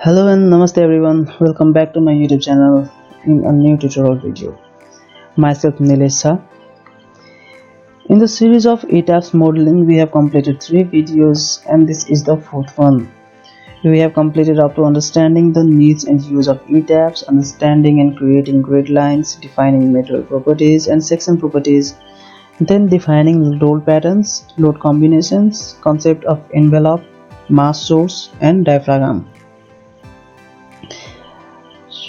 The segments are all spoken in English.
Hello and namaste everyone. Welcome back to my YouTube channel in a new tutorial video. Myself Nilesh. In the series of ETABs modeling, we have completed 3 videos and this is the 4th one. We have completed up to understanding the needs and use of ETABs, understanding and creating grid lines, defining material properties and section properties, then defining load patterns, load combinations, concept of envelope, mass source and diaphragm.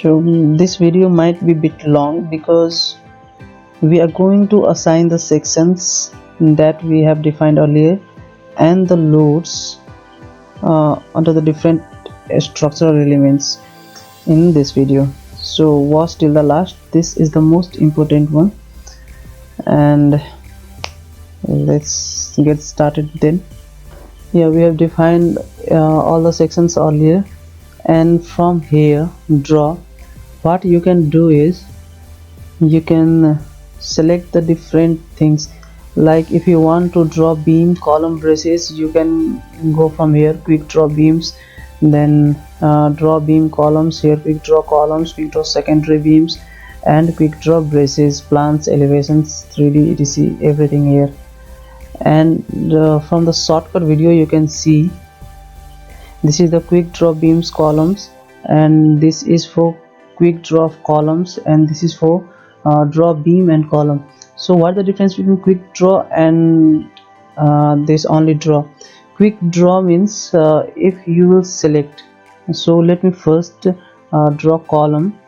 So this video might be a bit long because we are going to assign the sections that we have defined earlier and the loads onto the different structural elements in this video. So watch till the last. This is the most important one, and let's get started then. Yeah, we have defined all the sections earlier, and from here draw. What you can do is you can select the different things, like if you want to draw beam column braces, you can go from here, quick draw beams, then draw beam columns here, quick draw columns, quick draw secondary beams and quick draw braces, plans, elevations, 3D etc, everything here. And from the shortcut video you can see this is the quick draw beams columns, and this is for quick draw of columns, and this is for draw beam and column. So what the difference between quick draw and this only draw? Quick draw means if you will select. So let me first draw column,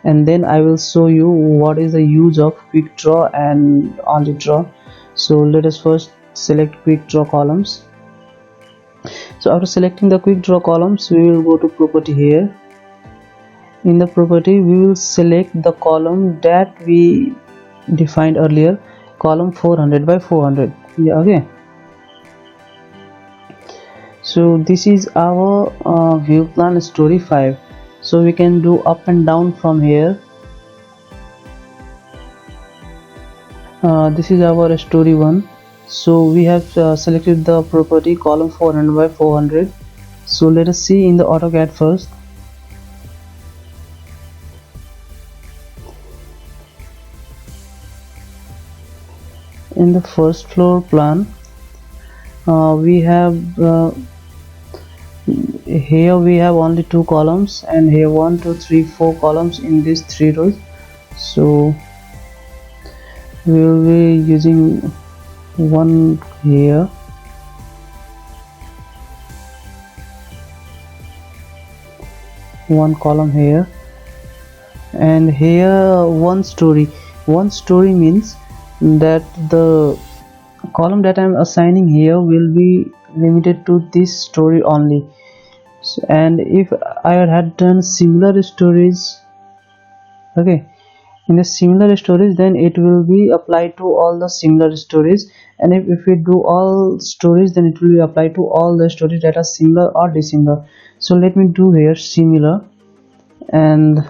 and then I will show you what is the use of quick draw and only draw. So let us first select quick draw columns. So after selecting the quick draw columns, we will go to property here. In the property we will select the column that we defined earlier, column 400 by 400. Yeah, okay. So this is our view plan story 5. So we can do up and down from here. This is our story 1. So we have selected the property column 400 by 400. So let us see in the AutoCAD first. In the first floor plan we have here we have only 2 columns, and here 1 2 3 4 columns in these 3 rows. So we will be using one here, one column here, and here one story. One story means that the column that I am assigning here will be limited to this story only. So, and if I had done similar stories, okay, in the similar stories, then it will be applied to all the similar stories, and if we do all stories, then it will be applied to all the stories that are similar or dissimilar. So let me do here similar, and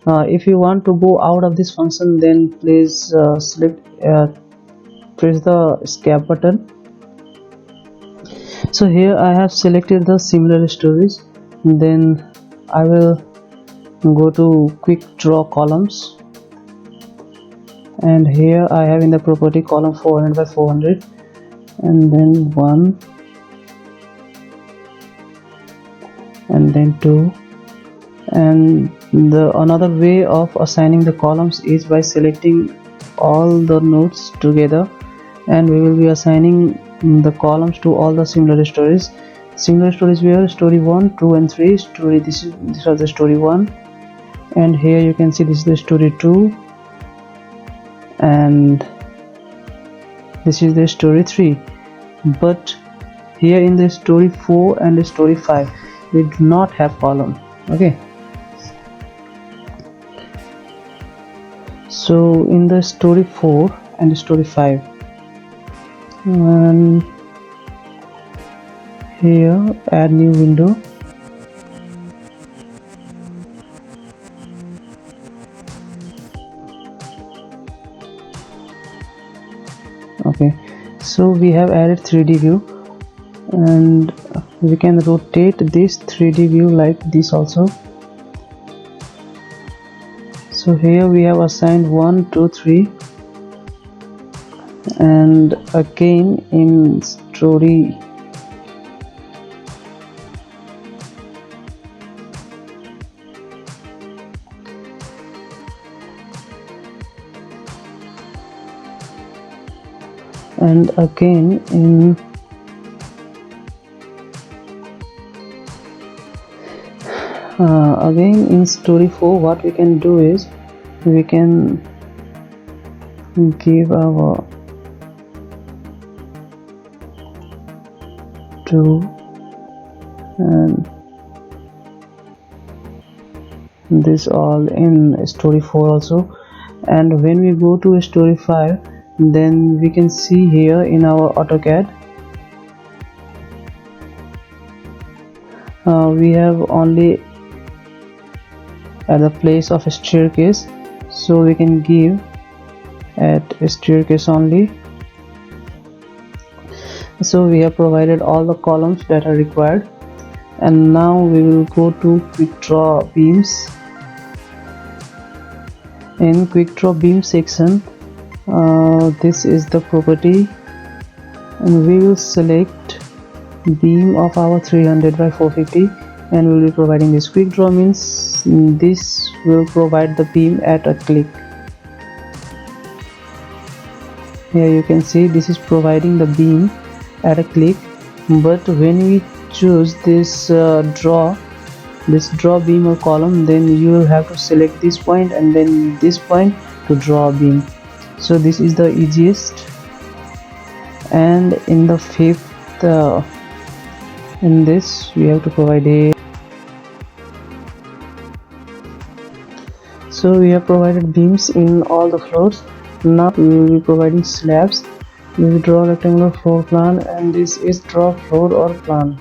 if you want to go out of this function, then please press the escape button. So here I have selected the similar stories, then I will go to quick draw columns, and here I have in the property column 400 by 400, and then 1, and then 2. And the another way of assigning the columns is by selecting all the nodes together, and we will be assigning the columns to all the similar stories. Similar stories were story 1, 2 and 3. Story these are the story 1, and here you can see this is the story 2, and this is the story 3. But here in the story 4 and the story 5 we do not have column. Okay, so in the story 4 and story 5, and here add new window, okay. So we have added 3D view, and we can rotate this 3D view like this also. So here we have assigned 1 2 3, and again in story and again in story 4, what we can do is we can give our 2 and this all in story 4 also. And when we go to story 5, then we can see here in our AutoCAD we have only at the place of a staircase, so we can give at a staircase only. So we have provided all the columns that are required, and now we will go to Quickdraw Beams. In Quickdraw Beam section, this is the property, and we will select beam of our 300 by 450, and we will be providing this. Quickdraw means this will provide the beam at a click. Here you can see this is providing the beam at a click, but when we choose this draw beam or column, then you will have to select this point and then this point to draw a beam. So this is the easiest. And in the fifth in this we have to provide a, so we have provided beams in all the floors. Now we will be providing slabs. We will draw rectangular floor plan, and this is draw floor or plan.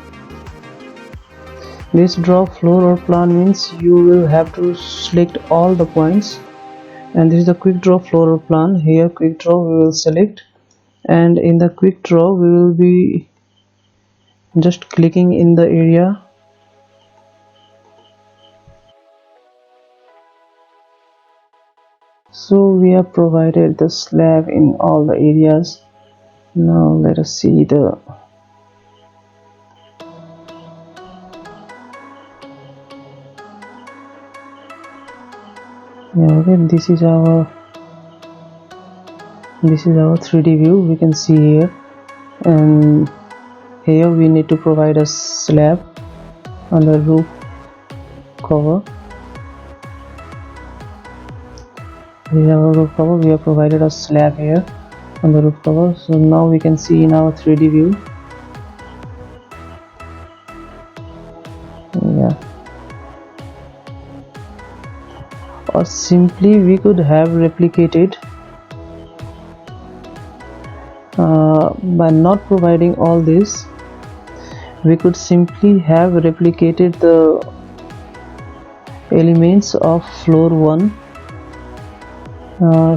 This draw floor or plan means you will have to select all the points, and this is the quick draw floor or plan. Here quick draw we will select, and in the quick draw we will be just clicking in the area. So we have provided the slab in all the areas. Now let us see the this is our 3D view. We can see here, and here we need to provide a slab on the roof cover. This is our roof cover. We have provided a slab here on the roof cover. So now we can see in our 3D view. Or simply we could have replicated by not providing all this. We could simply have replicated the elements of floor 1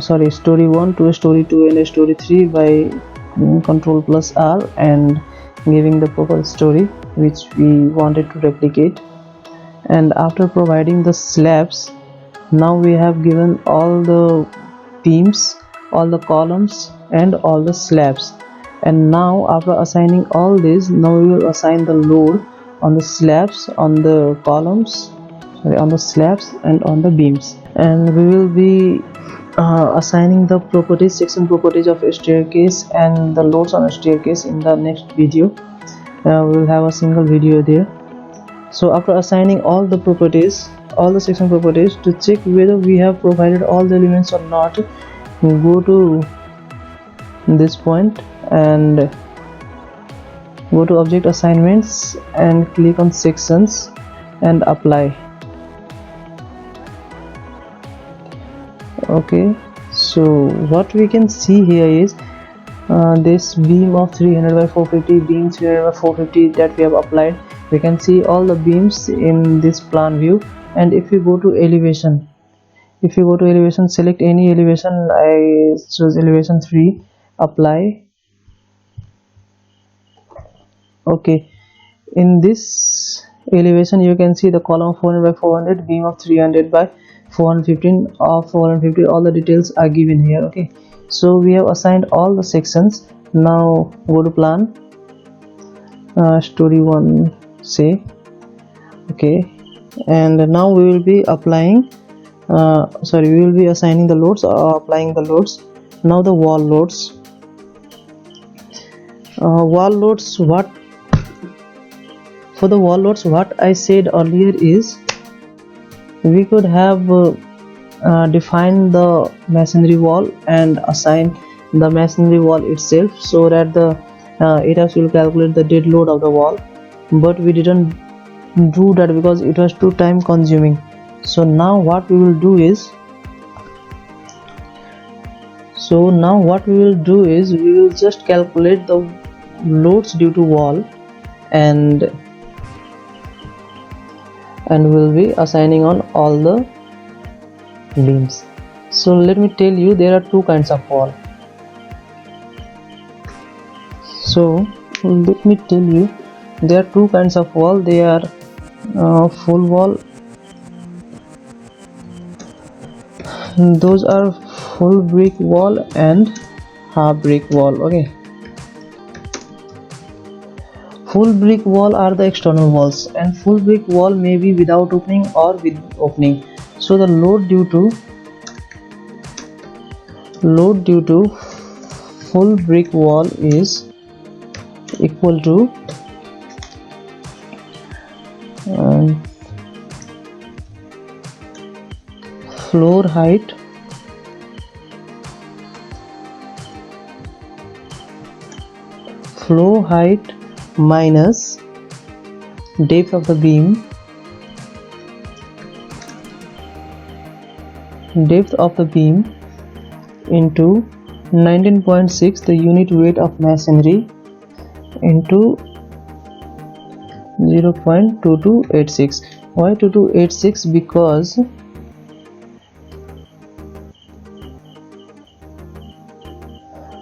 story 1 to story 2 and story 3 by Ctrl plus R and giving the proper story which we wanted to replicate. And after providing the slabs, now we have given all the beams, all the columns and all the slabs. And now after assigning all this, now we will assign the load on the slabs, on the columns, on the slabs and on the beams. And we will be assigning the properties, section properties of a staircase and the loads on a staircase in the next video. We will have a single video there. So after assigning all the properties, all the section properties, to check whether we have provided all the elements or not, go to this point and go to object assignments and click on sections and apply. Okay, so what we can see here is this beam of 300 by 450, beam 300 by 450 that we have applied. We can see all the beams in this plan view. And if you go to elevation, select any elevation. I choose elevation 3, apply. Okay, In this elevation you can see the column of 400 by 400, beam of 300 by 415 of 450. All the details are given here. Okay, so we have assigned all the sections. Now go to plan, story 1 say. Okay, and now we will be applying we will be assigning the loads or applying the loads. Now the wall loads. What for the wall loads, what I said earlier is we could have defined the masonry wall and assign the masonry wall itself, so that the ETABs will calculate the dead load of the wall, but we didn't do that because it was too time consuming. So now what we will do is we will just calculate the loads due to wall and we'll be assigning on all the beams. So let me tell you, there are two kinds of wall. So let me tell you, there are two kinds of wall. They are full wall. Those are full brick wall and half brick wall. Okay, full brick wall are the external walls, and full brick wall may be without opening or with opening. So the load due to full brick wall is equal to floor height minus depth of the beam into 19.6 the unit weight of masonry into 0.2286. Why 2286? Because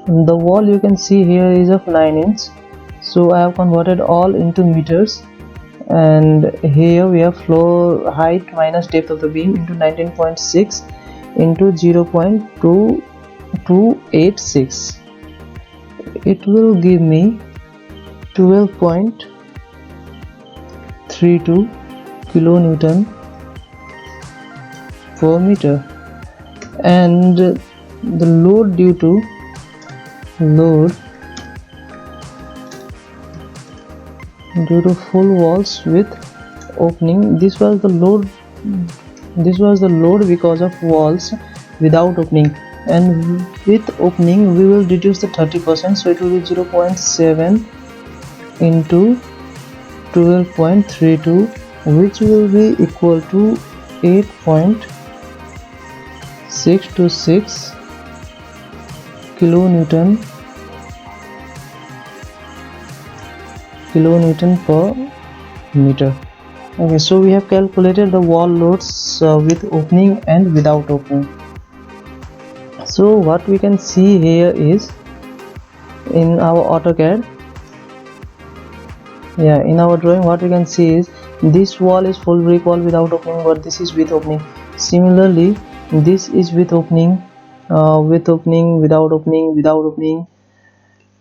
the wall you can see here is of 9 inch, so I have converted all into meters, and here we have floor height minus depth of the beam into 19.6 into 0.2286. it will give me 12.32 kilonewton per meter, and the load due to full walls with opening, this was the load because of walls without opening, and with opening we will reduce the 30%, so it will be 0.7 into 12.32, which will be equal to 8.626 kilonewton per meter. Okay, so we have calculated the wall loads with opening and without opening. So what we can see here is, in our AutoCAD, in our drawing, what we can see is this wall is full brick wall without opening, but this is with opening. Similarly, this is with opening, without opening, without opening.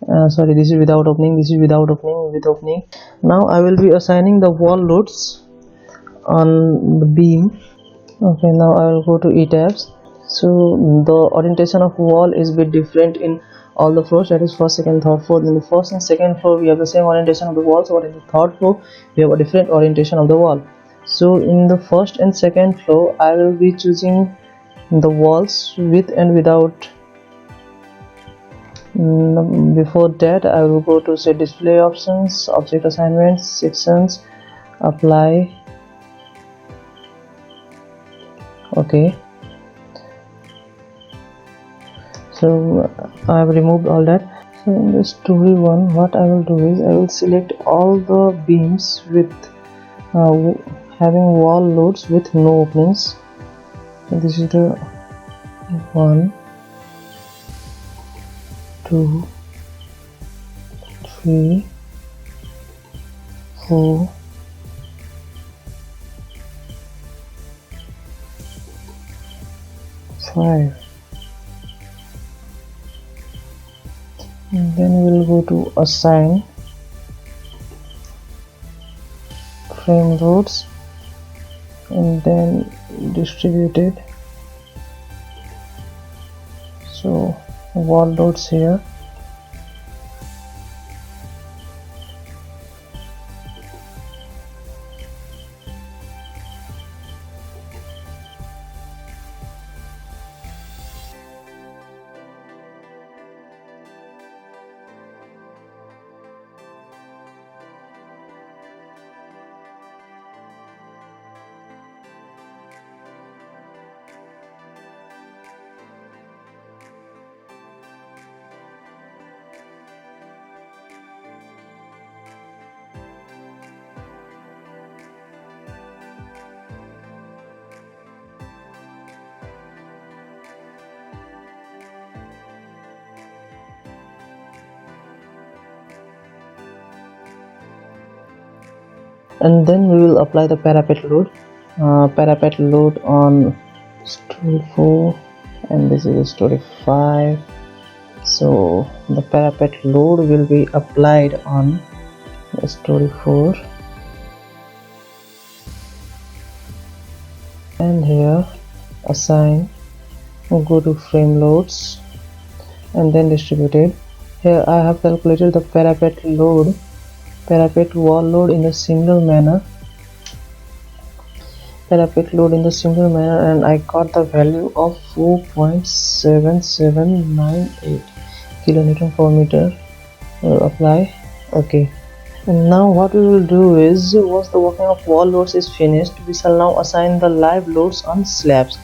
This is without opening, this is without opening, with opening. Now I will be assigning the wall loads on the beam. Okay, now I will go to ETABs. So the orientation of wall is a bit different in all the floors, that is first, second, third, fourth. In the first and second floor we have the same orientation of the walls, but in the third floor we have a different orientation of the wall. So in the first and second floor I will be choosing the walls with and without. Before that I will go to set display options, object assignments, sections, apply. Okay, so I have removed all that. So in the story 1, what I will do is I will select all the beams with having wall loads with no openings. So this is the 1, 2, 3, 4, 5, and then we'll go to assign frame loads and then distributed. So wall loads here, and then we will apply the parapet load. Parapet load on story 4 and this is story 5. So the parapet load will be applied on story 4, and here assign, go to frame loads and then distributed. Here I have calculated the parapet wall load in a single manner, and I got the value of 4.7798 kilonewton per meter. We'll apply OK. And now what we will do is, once the working of wall loads is finished, we shall now assign the live loads on slabs.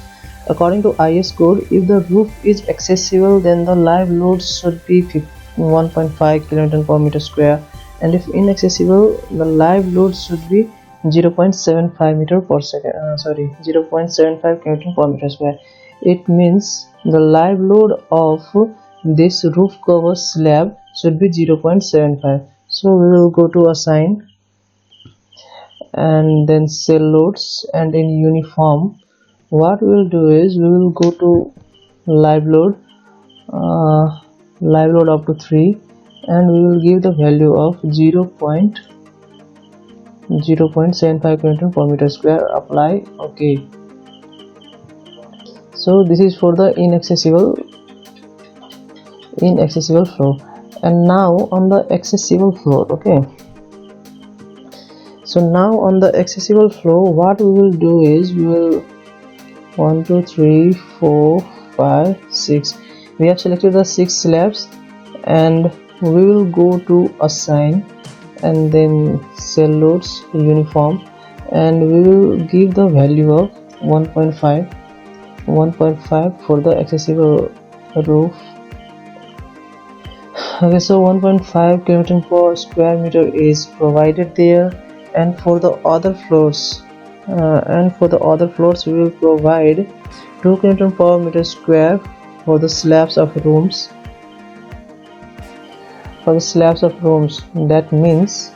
According to IS code, if the roof is accessible, then the live loads should be 1.5 kilonewton per meter square, and if inaccessible, the live load should be 0.75 meter per second. 0.75 kilonewton per meter square. It means the live load of this roof cover slab should be 0.75. So we will go to assign and then cell loads, and in uniform what we will do is we will go to live load up to 3, and we will give the value of 0.75 kilonewton per meter square. Apply OK. So this is for the inaccessible floor. And now on the accessible floor, okay, so now on the accessible floor what we will do is we will 1 2 3 4 5 6, we have selected the 6 slabs, and we will go to assign and then cell loads uniform, and we will give the value of 1.5 for the accessible roof. Okay, so 1.5 kilonewton per square meter is provided there, and for the other floors we will provide 2 kilonewton per meter square for the slabs of rooms. That means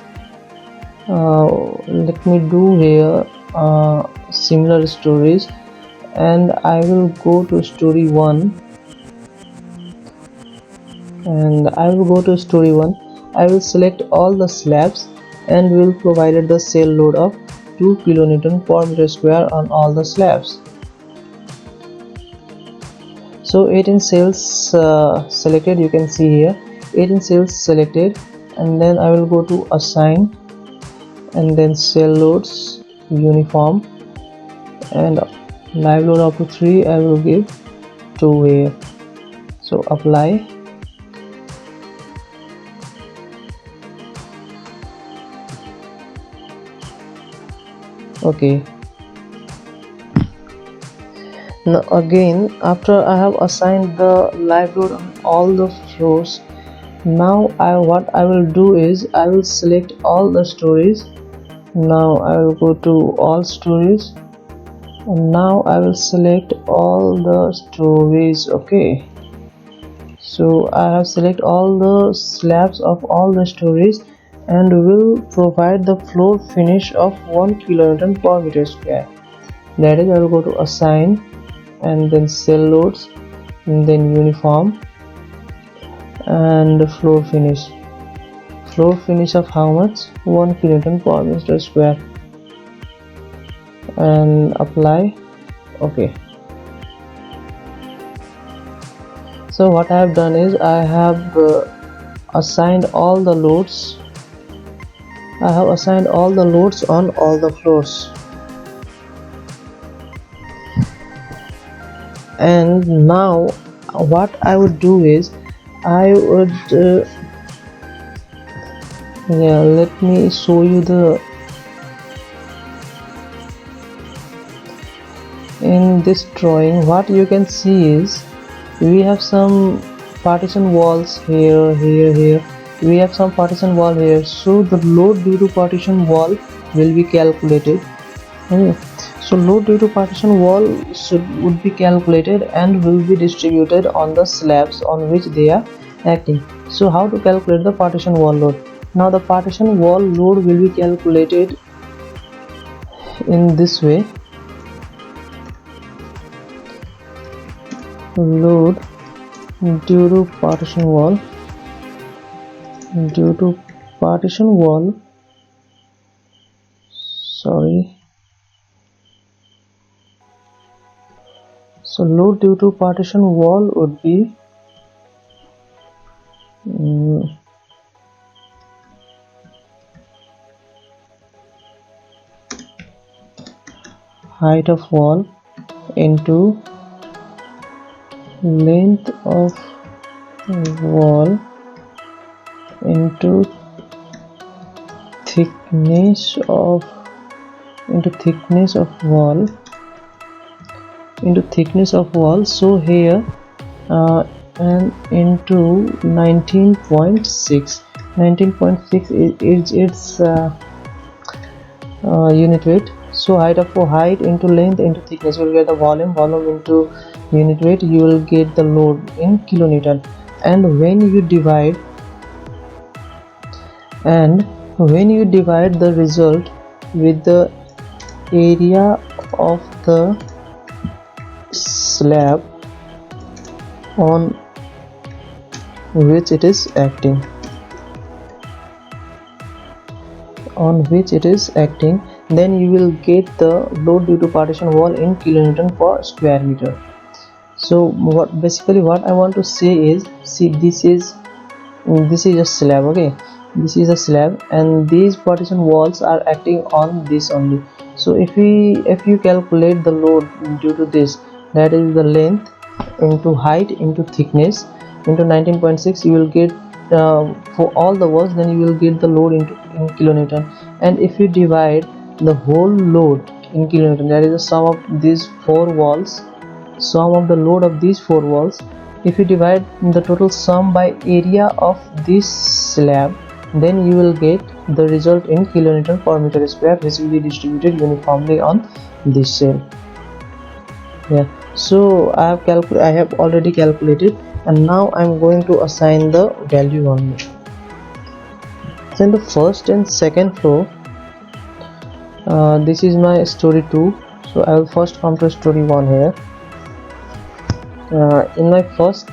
let me do here similar stories, and I will go to story 1, and I will select all the slabs, and we will provide the cell load of 2 kilonewton per meter square on all the slabs. So 18 cells selected, you can see here 18 cells selected, and then I will go to assign and then cell loads uniform, and live load up to 3 I will give 2 here. So apply OK. Now again, after I have assigned the live load on all the floors, now what I will do is I will select all the stories. Now I will go to all stories, and now I will select all the stories. Okay, so I have select all the slabs of all the stories, and will provide the floor finish of 1 kilonewton per meter square. That is, I will go to assign and then cell loads and then uniform and floor finish. Floor finish of how much? 1 kilonewton per meter square, and apply. Okay. So what I have done is I have assigned all the loads. I have assigned all the loads on all the floors. And now what I would do is I would let me show you in this drawing. What you can see is we have some partition walls here. We have some partition wall here, so the load due to partition wall will be calculated. Okay. So load due to partition wall would be calculated and will be distributed on the slabs on which they are acting. So how to calculate the partition wall load? Now the partition wall load will be calculated in this way. Load due to partition wall so load due to partition wall would be height of wall into length of wall into thickness of wall. So here and into 19.6 is its unit weight. So height into length into thickness, you will get the volume into unit weight, you will get the load in kilonewton. And when you divide the result with the area of the slab on which it is acting, then you will get the load due to partition wall in kilonewton per square meter. So what I want to say is, see, this is a slab. Okay, this is a slab and these partition walls are acting on this only. So if you calculate the load due to this, that is the length into height into thickness into 19.6, you will get for all the walls, then you will get the load in kilonewton. And if you divide the whole load in kilonewton, that is the sum of these four walls, sum of the load of these four walls, if you divide the total sum by area of this slab, then you will get the result in kilonewton per meter square, which will be distributed uniformly on this cell. Yeah, so I have already calculated, and now I'm going to assign the value only. So in the first and second floor, this is my story 2, so I will first come to story 1 here. In my first,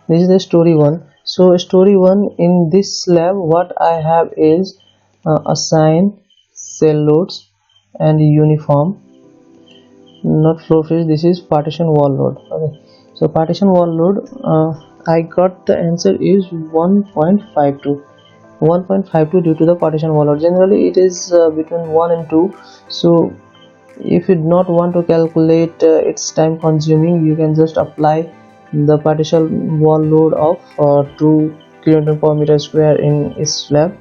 this is the story 1. So story 1, in this slab what I have is assign cell loads and uniform, not floor finish. This is partition wall load. Okay, so partition wall load, I got the answer is 1.52 due to the partition wall load. Generally it is between 1 and 2, so if you do not want to calculate its time consuming, you can just apply the partition wall load of 2 kilonewton per meter square in its slab.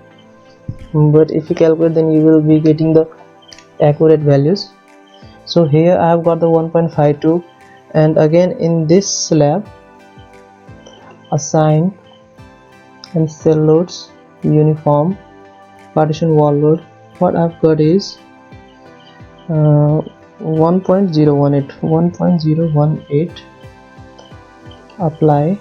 But if you calculate, then you will be getting the accurate values. So here I have got the 1.52, and again in this slab, assign and cell loads, uniform, partition wall load, what I've got is 1.018, apply.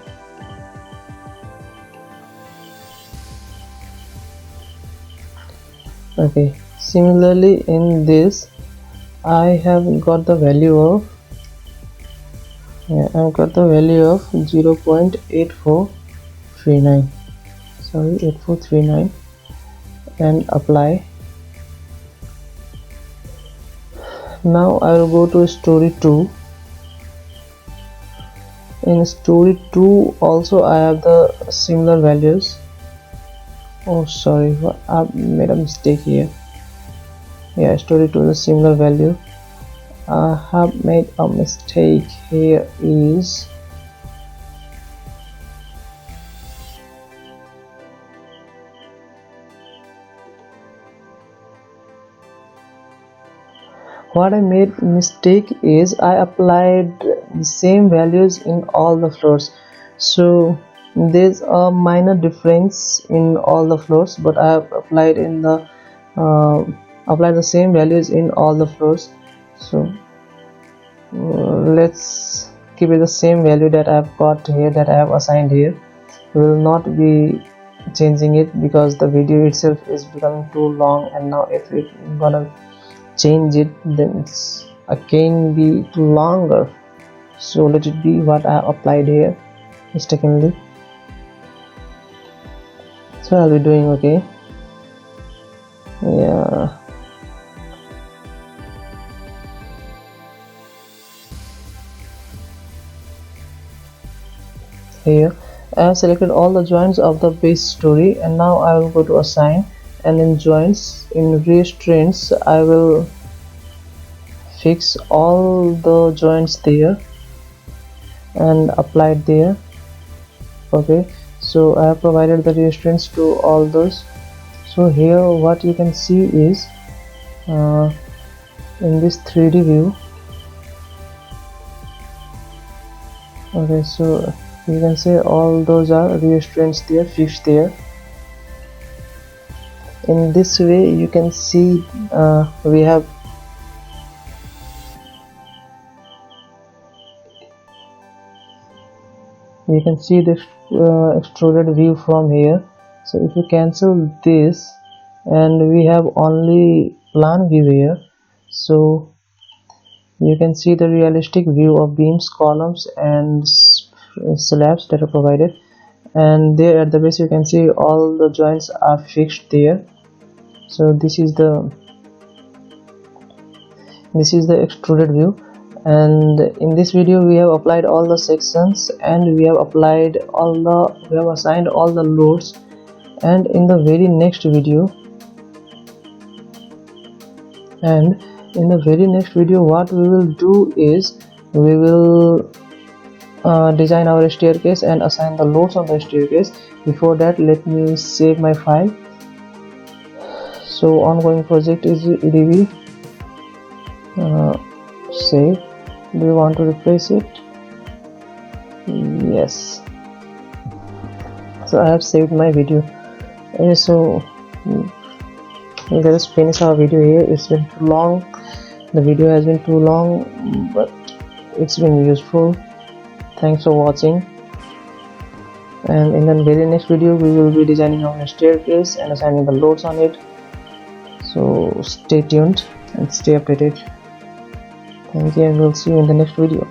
Okay, similarly in this I have got the value of I've got the value of 0.8439, sorry, 8439, and apply. Now I will go to story 2. In story 2 also I have the similar values. Oh sorry, I made a mistake here. Yeah, story 2 is a similar value. I have made a mistake here. Is what I made mistake is I applied the same values in all the floors. So there's a minor difference in all the floors, but I have applied in the applied the same values in all the floors. So let's keep it the same value that I've got here, that I have assigned here. We will not be changing it because the video itself is becoming too long, and now if we're gonna change it then it's again be too longer. So let it be what I applied here mistakenly. So I'll be doing okay. Yeah, here I have selected all the joints of the base story, and now I will go to assign, and in joints, in restraints, I will fix all the joints there and apply it there. Okay, so I have provided the restraints to all those. So here what you can see is in this 3D view, okay, so you can say all those are restraints there, fixed there. In this way you can see we have you can see this extruded view from here. So if you cancel this and we have only plan view here, so you can see the realistic view of beams, columns and slabs that are provided, and there at the base you can see all the joints are fixed there. So this is the extruded view, and in this video we have applied all the sections, and we have assigned all the loads. And in the very next video what we will do is we will design our staircase and assign the loads on the staircase. Before that, let me save my file. So ongoing project is edb, save. Do you want to replace it? Yes. So I have saved my video. Okay, so let us finish our video here. It's been too long, the video has been too long, but it's been useful. Thanks for watching, and in the very next video we will be designing our staircase and assigning the loads on it. So stay tuned and stay updated. Thank you, and we'll see you in the next video.